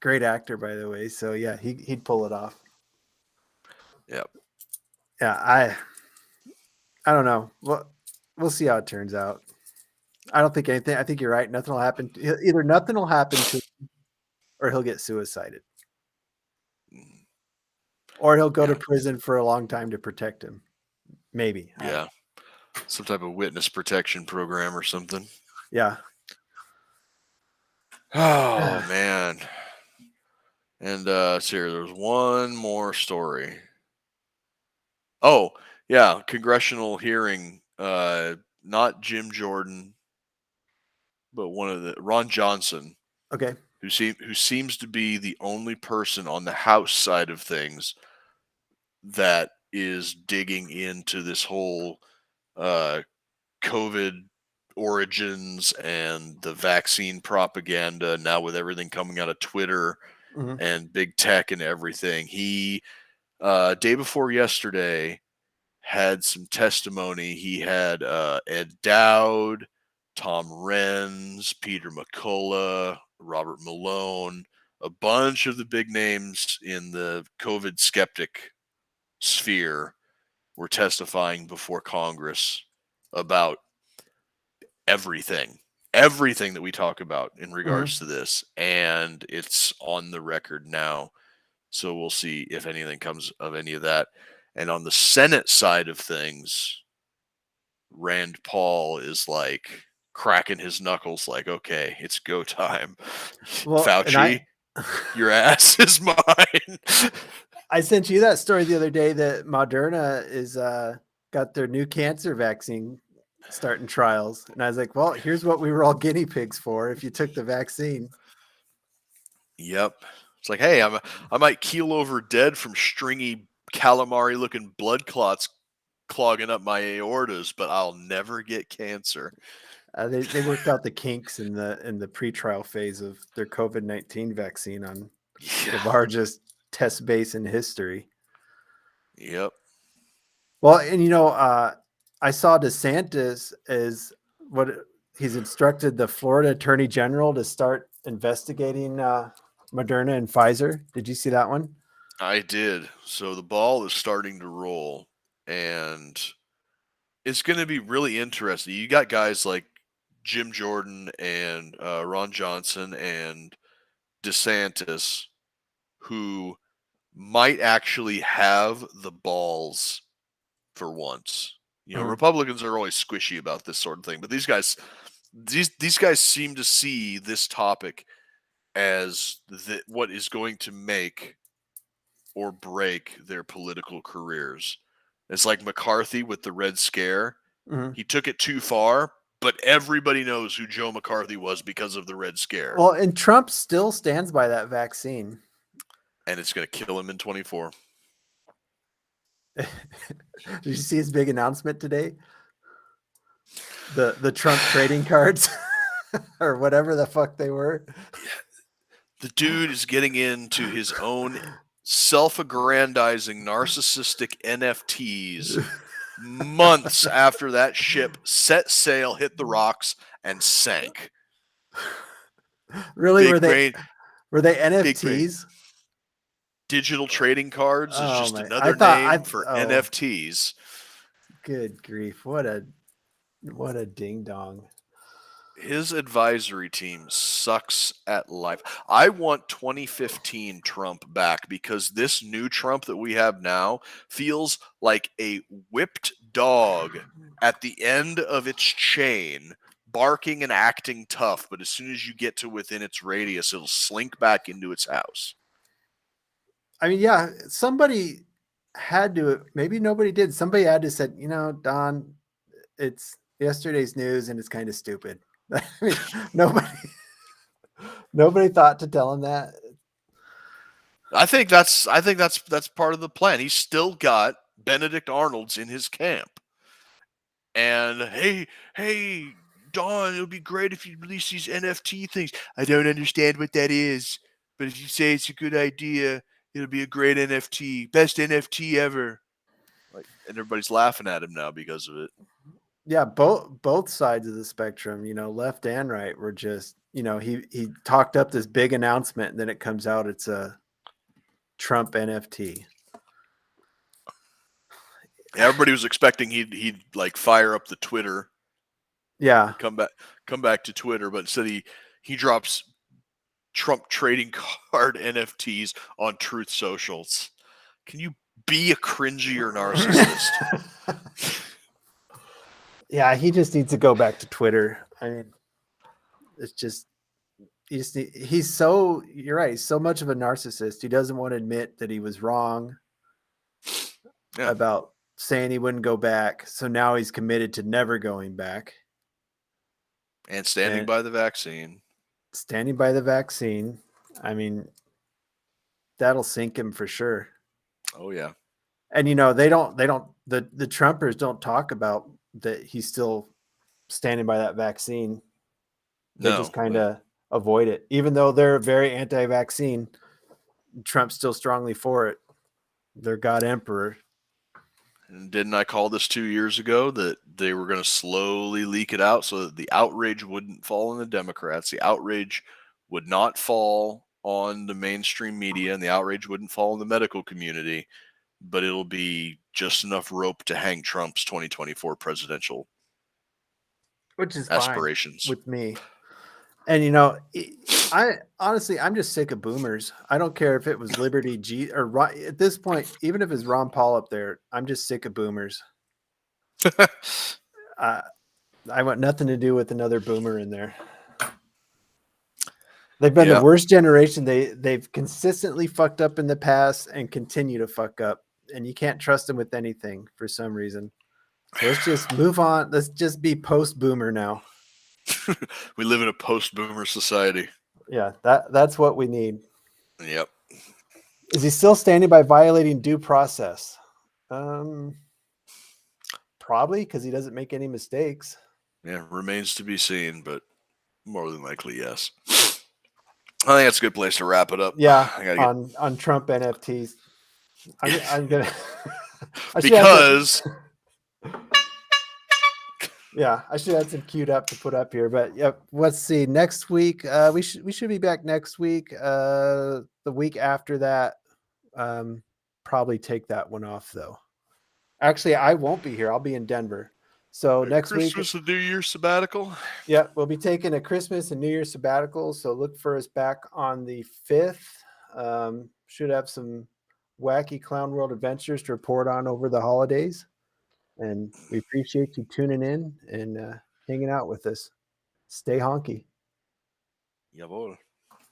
Great actor, by the way. So yeah, he'd pull it off. Yep. Yeah, I don't know. We'll see how it turns out. I don't think anything. I think you're right. Nothing will happen. Either nothing will happen to him, or he'll get suicided, or he'll go to prison for a long time to protect him. Maybe. Yeah. Some type of witness protection program or something. Yeah. Oh man. And here, there's one more story. Oh, yeah, congressional hearing. Not Jim Jordan, but Ron Johnson. Okay. Who seems to be the only person on the House side of things that is digging into this whole COVID origins and the vaccine propaganda now with everything coming out of Twitter and big tech and everything. He day before yesterday had some testimony. He had Ed Dowd, Tom Renz, Peter McCullough, Robert Malone, a bunch of the big names in the COVID skeptic sphere were testifying before Congress about everything that we talk about in regards to this, and it's on the record now. So we'll see if anything comes of any of that. And on the Senate side of things, Rand Paul is like cracking his knuckles like, okay, it's go time. Well, Fauci, your ass is mine. I sent you that story the other day that Moderna is got their new cancer vaccine starting trials. And I was like, well, here's what we were all guinea pigs for if you took the vaccine. Yep. It's like, hey, I might keel over dead from stringy calamari looking blood clots clogging up my aortas, but I'll never get cancer. They worked out the kinks in the pre-trial phase of their COVID-19 vaccine on the largest test base in history. Yep. Well, and I saw DeSantis he's instructed the Florida Attorney General to start investigating Moderna and Pfizer. Did you see that one? I did. So the ball is starting to roll, and it's going to be really interesting. You got guys like Jim Jordan and Ron Johnson and DeSantis who might actually have the balls for once. Republicans are always squishy about this sort of thing, but these guys seem to see this topic as what is going to make or break their political careers. It's like McCarthy with the Red Scare. Mm-hmm. He took it too far, but everybody knows who Joe McCarthy was because of the Red Scare. Well, and Trump still stands by that vaccine. And it's going to kill him in 24. Did you see his big announcement today? The Trump trading cards or whatever the fuck they were. The dude is getting into his own self-aggrandizing narcissistic NFTs months after that ship set sail, hit the rocks, and sank. Really? Were they NFTs? Digital trading cards is just another name for NFTs. Good grief. What a ding dong. His advisory team sucks at life. I want 2015 Trump back because this new Trump that we have now feels like a whipped dog at the end of its chain, barking and acting tough, but as soon as you get to within its radius, it'll slink back into its house. I mean, yeah, somebody had to, maybe nobody did. Somebody had to say, Don, it's yesterday's news and it's kind of stupid. I mean, nobody thought to tell him that. I think that's part of the plan. He's still got Benedict Arnold's in his camp. And hey, Don, it would be great if you release these NFT things. I don't understand what that is, but if you say it's a good idea, it'll be a great NFT, best NFT ever. And everybody's laughing at him now because of it. Yeah, both sides of the spectrum, left and right, were just, he talked up this big announcement, and then it comes out it's a Trump NFT. Everybody was expecting he'd like fire up the Twitter. Yeah. Come back to Twitter, but instead he drops Trump trading card NFTs on Truth Socials. Can you be a cringier narcissist? Yeah, he just needs to go back to Twitter. I mean, it's just, he's so, you're right, he's so much of a narcissist. He doesn't want to admit that he was wrong about saying he wouldn't go back. So now he's committed to never going back. And standing by the vaccine. Standing by the vaccine. I mean, that'll sink him for sure. Oh, yeah. And, the Trumpers don't talk about that he's still standing by that vaccine. They just kind of avoid it. Even though they're very anti-vaccine, Trump's still strongly for it. Their God Emperor. And didn't I call this 2 years ago that they were going to slowly leak it out so that the outrage wouldn't fall on the Democrats? The outrage would not fall on the mainstream media, and the outrage wouldn't fall on the medical community, but it'll be just enough rope to hang Trump's 2024 presidential aspirations with me. And I'm just sick of boomers. I don't care if it was Liberty G or at this point, even if it's Ron Paul up there, I'm just sick of boomers. I want nothing to do with another boomer in there. They've been the worst generation. They've consistently fucked up in the past and continue to fuck up. And you can't trust them with anything for some reason. So let's just move on. Let's just be post-boomer now. We live in a post-boomer society. Yeah, that's what we need. Yep. Is he still standing by violating due process? Probably, because he doesn't make any mistakes. Yeah, remains to be seen, but more than likely, yes. I think that's a good place to wrap it up. Yeah, on Trump NFTs. I'm gonna because yeah, I should have some queued up to put up here. But yeah, let's see. Next week, we should be back next week. The week after that, probably take that one off though. Actually, I won't be here. I'll be in Denver. So next week, Christmas and New Year sabbatical. Yeah, we'll be taking a Christmas and New Year sabbatical. So look for us back on the 5th. Should have some wacky Clown World adventures to report on over the holidays. And we appreciate you tuning in and hanging out with us. Stay honky. Jawohl.